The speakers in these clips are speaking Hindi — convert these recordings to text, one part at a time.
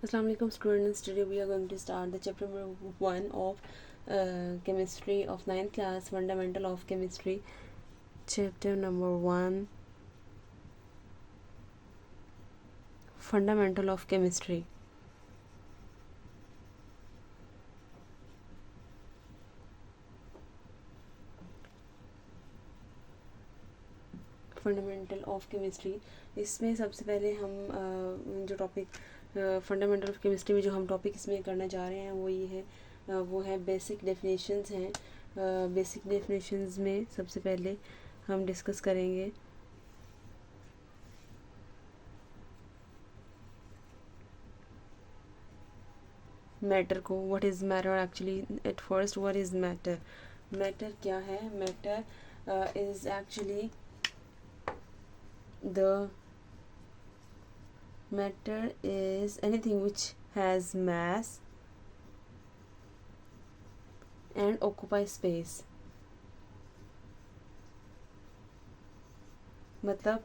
Assalamu alaikum students. Today we are going to start the chapter number 1 of chemistry of 9th class, fundamental of chemistry. Chapter number 1, fundamental of chemistry. Fundamental of chemistry, इसमें सबसे पहले हम जो टॉपिक फंडामेंटल ऑफ केमिस्ट्री में जो हम टॉपिक इसमें करना चाह रहे हैं वो ये है, वो है बेसिक डेफिनेशंस हैं। बेसिक डेफिनेशंस में सबसे पहले हम डिस्कस करेंगे मैटर को। What is matter actually? At first, what is matter? Matter क्या है? Matter is actually the matter is anything which has mass and occupies space. मतलब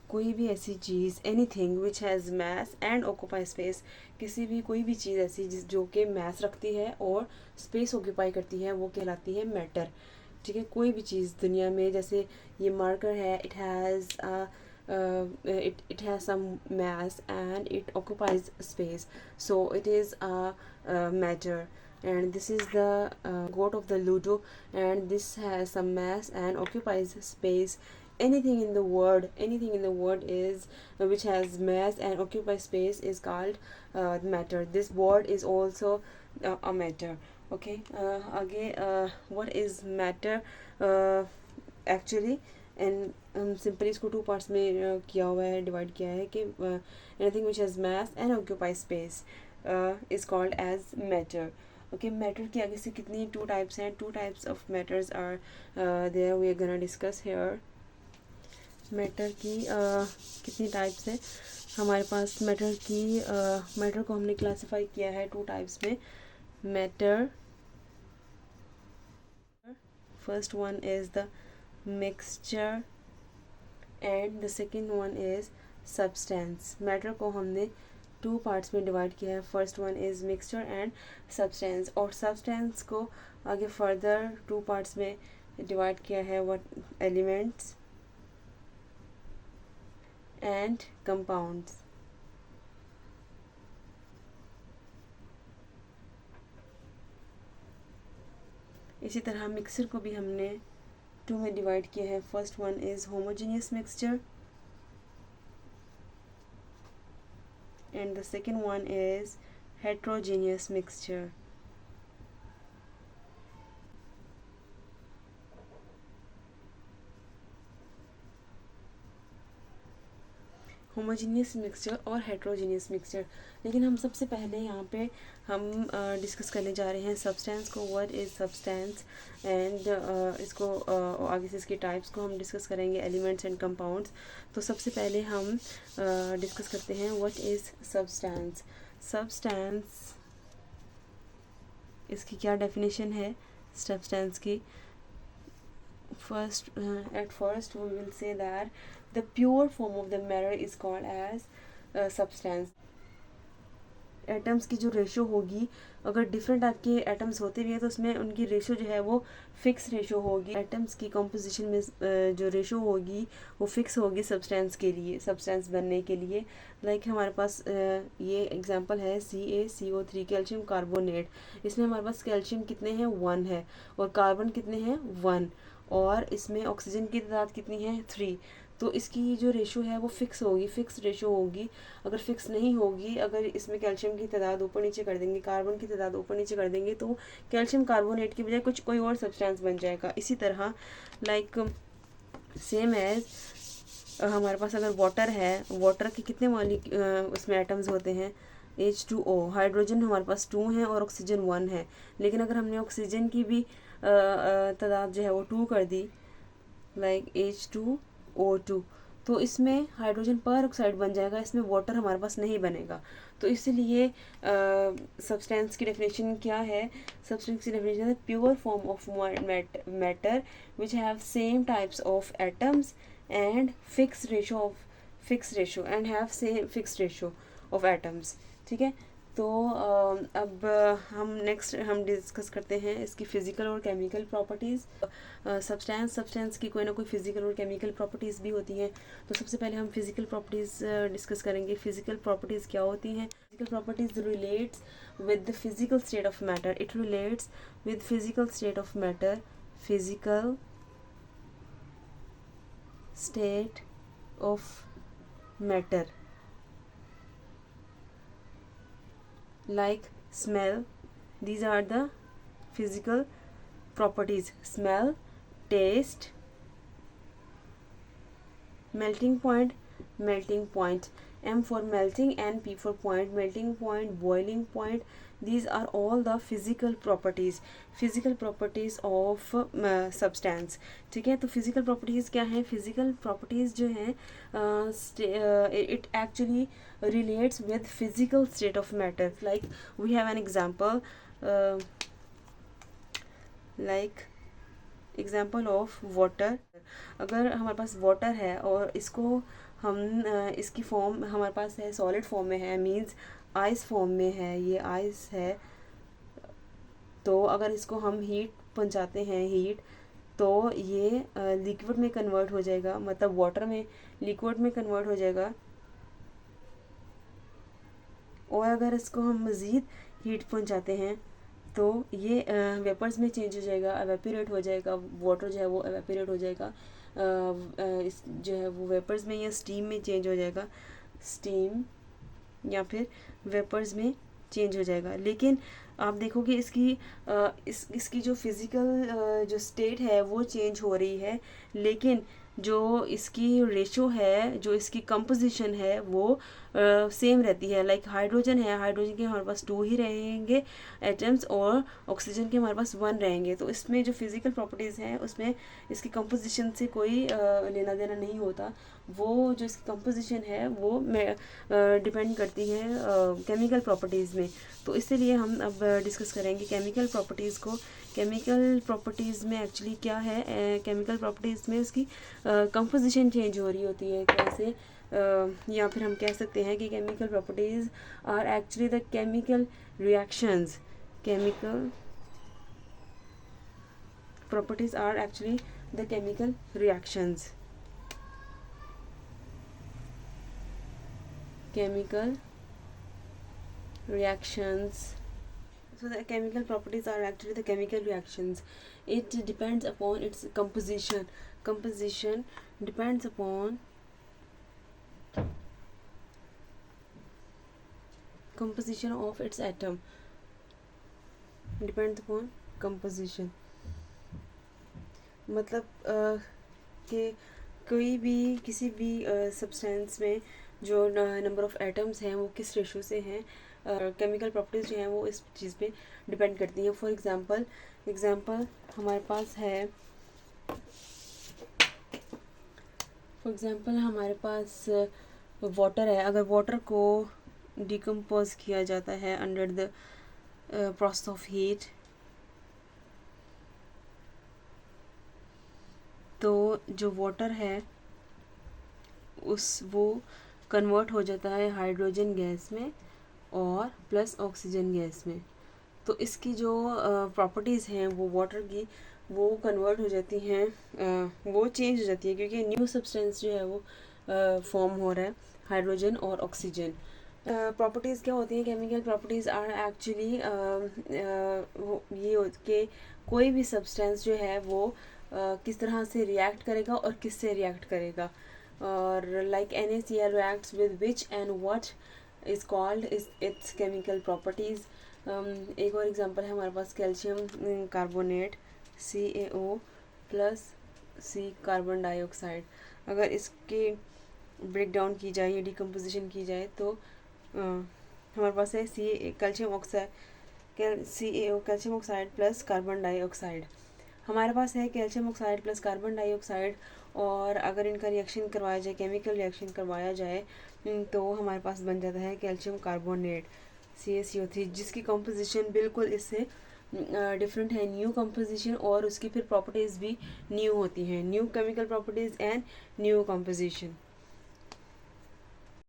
कोई भी ऐसी चीज़, anything which has mass and occupies space, किसी भी कोई भी चीज़ ऐसी जो कि मैस रखती है और स्पेस ऑक्यूपाई करती है वो कहलाती है मैटर। ठीक है, कोई भी चीज़ दुनिया में, जैसे ये मार्कर है, it has it has some mass and it occupies space, so it is a matter. And this is the goat of the Ludo, and this has some mass and occupies space. Anything in the world is which has mass and occupies space is called matter. This board is also a matter. Okay, आगे what is matter actually? And हम सिंपली इसको टू पार्ट्स में किया हुआ है, डिवाइड किया है कि anything which has mass and occupy space is called as matter. Okay, matter की आगे से कितनी टू टाइप्स हैं? Two types of matters are there, we are gonna discuss here. Matter की कितनी टाइप्स हैं हमारे पास? मैटर को हमने क्लासीफाई किया है टू टाइप्स में। Matter, first one is the mixture and the second one is substance. Matter को हमने टू पार्ट्स में डिवाइड किया है, first one is mixture and substance, और सब्सटेंस को आगे फर्दर टू पार्ट्स में डिवाइड किया है, व्हाट एलिमेंट्स एंड कंपाउंड्स। इसी तरह मिक्सचर को भी हमने टू में डिवाइड किया है, first one is homogeneous mixture and the second one is heterogeneous mixture. Homogeneous mixture और हेट्रोजीनियस मिक्सचर। लेकिन हम सबसे पहले यहाँ पे हम डिस्कस करने जा रहे हैं सब्सटेंस को। What is substance? एंड इसको आगे से इसकी टाइप्स को हम डिस्कस करेंगे, एलिमेंट्स एंड कंपाउंड्स। तो सबसे पहले हम डिस्कस करते हैं व्हाट इज़ सब्सटेंस। सब्सटेंस, इसकी क्या डेफिनेशन है सब्सटेंस की? At first we will say that the pure form of the matter is called as substance. Atoms की जो रेशो होगी, अगर डिफरेंट टाइप के एटम्स होते भी हैं तो उसमें उनकी रेशो जो है वो फिक्स रेशो होगी। एटम्स की कंपोजिशन में जो रेशो होगी वो फिक्स होगी सब्सटेंस के लिए, सब्सटेंस बनने के लिए। लाइक हमारे पास ये एग्जांपल है CaCO3, कैल्शियम कार्बोनेट। इसमें हमारे पास कैल्शियम कितने हैं? 1 है, और कार्बन कितने हैं? 1, और इसमें ऑक्सीजन की तादाद कितनी है? 3। तो इसकी जो रेशो है वो फिक्स होगी, फिक्स रेशो होगी। अगर फिक्स नहीं होगी, अगर इसमें कैल्शियम की तादाद ऊपर नीचे कर देंगे, कार्बन की तादाद ऊपर नीचे कर देंगे, तो कैल्शियम कार्बोनेट की बजाय कुछ कोई और सब्सटेंस बन जाएगा। इसी तरह लाइक सेम एज हमारे पास अगर वाटर है, वाटर के कितने उसमें एटम्स होते हैं? H2O। हाइड्रोजन हमारे पास 2 हैं और ऑक्सीजन 1 है। लेकिन अगर हमने ऑक्सीजन की भी तादाद जो है वो 2 कर दी, लाइक H2O2, तो इसमें हाइड्रोजन पर ऑक्साइड बन जाएगा, इसमें वाटर हमारे पास नहीं बनेगा। तो इसलिए सब्सटेंस की डेफिनेशन क्या है? सब्सटेंस की डेफिनेशन है pure form of matter which have same types of atoms and fixed ratio of atoms. ठीक है। तो अब हम डिस्कस करते हैं इसकी फ़िज़िकल और केमिकल प्रॉपर्टीज़। सब्सटेंस की कोई ना कोई फ़िज़िकल और केमिकल प्रॉपर्टीज़ भी होती हैं। तो सबसे पहले हम फ़िज़िकल प्रॉपर्टीज़ डिस्कस करेंगे। फ़िज़िकल प्रॉपर्टीज़ क्या होती हैं? Physical properties relates with the physical state of matter. It relates with physical state of matter. Physical state of matter, like smell. These are the physical properties: smell, taste, melting point. M for melting and P for point. Melting point, boiling point, these are all the physical properties of substance. ठीक है। तो physical properties क्या है? physical properties जो है it actually relates with physical state of matter. Like we have an example, like example of water. अगर हमारे पास वाटर है और इसको हम इसकी फॉर्म हमारे पास है, सॉलिड फॉर्म में है, मीन्स आइस फॉर्म में है, ये आइस है। तो अगर इसको हम हीट पहुंचाते हैं, हीट, तो ये लिक्विड में कन्वर्ट हो जाएगा, मतलब वाटर में लिक्विड में कन्वर्ट हो जाएगा। और अगर इसको हम मज़ीद हीट पहुंचाते हैं तो ये वेपर्स में चेंज हो जाएगा, एवेपोरेट हो जाएगा, वाटर जो है वो एवेपोरेट हो जाएगा, इस जो है वो वेपर्स में या स्टीम में चेंज हो जाएगा, स्टीम या फिर वेपर्स में चेंज हो जाएगा। लेकिन आप देखोगे इसकी जो फिज़िकल जो स्टेट है वो चेंज हो रही है, लेकिन जो इसकी रेशो है, जो इसकी कंपोजिशन है वो सेम रहती है। लाइक हाइड्रोजन है, हाइड्रोजन के हमारे पास 2 ही रहेंगे एटम्स और ऑक्सीजन के हमारे पास 1 रहेंगे। तो इसमें जो फिज़िकल प्रॉपर्टीज़ हैं उसमें इसकी कंपोजिशन से कोई लेना देना नहीं होता। वो जो इसकी कंपोजिशन है वो डिपेंड करती है केमिकल प्रॉपर्टीज़ में। तो इसीलिए हम अब डिस्कस करेंगे केमिकल प्रॉपर्टीज़ को। केमिकल प्रॉपर्टीज़ में एक्चुअली क्या है, केमिकल प्रॉपर्टीज़ में उसकी कंपोजिशन चेंज हो रही होती है कैसे, या फिर हम कह सकते हैं कि chemical properties are actually the chemical reactions. Chemical properties are actually the chemical reactions. Chemical reactions. So the chemical properties are actually the chemical reactions. It depends upon its composition. Composition depends upon composition of its atom. Depends upon composition. मतलब कि कोई भी किसी भी सब्सटेंस में जो नंबर ऑफ़ एटम्स हैं वो किस रेशो से हैं, केमिकल प्रॉपर्टीज़ जो हैं वो इस चीज़ पे डिपेंड करती हैं। फॉर एग्ज़ाम्पल हमारे पास है, वाटर है। अगर वाटर को डिकम्पोज किया जाता है under the process of heat, तो जो वाटर है वो कन्वर्ट हो जाता है हाइड्रोजन गैस में और प्लस ऑक्सीजन गैस में। तो इसकी जो प्रॉपर्टीज़ हैं वो वाटर की वो कन्वर्ट हो जाती हैं, वो चेंज हो जाती है क्योंकि न्यू सब्सटेंस जो है वो फॉर्म हो रहा है, हाइड्रोजन और ऑक्सीजन। प्रॉपर्टीज़ क्या होती हैं? केमिकल प्रॉपर्टीज़ आर एक्चुअली ये कि कोई भी सब्सटेंस जो है वो किस तरह से रिएक्ट करेगा और किससे रिएक्ट करेगा। और like NaCl reacts with which and what is called is its chemical properties. एक और एग्जांपल है हमारे पास calcium carbonate CaO plus C carbon dioxide. अगर इसकी ब्रेक डाउन की जाए या डिकम्पोजिशन की जाए तो हमारे पास है calcium oxide plus carbon dioxide. हमारे पास है calcium oxide plus carbon dioxide, और अगर इनका रिएक्शन करवाया जाए, केमिकल रिएक्शन करवाया जाए, तो हमारे पास बन जाता है कैल्शियम कार्बोनेट CaCO3, जिसकी कंपोजिशन बिल्कुल इससे डिफरेंट है, न्यू कंपोजिशन, और उसकी फिर प्रॉपर्टीज़ भी न्यू होती हैं, new chemical properties and new composition.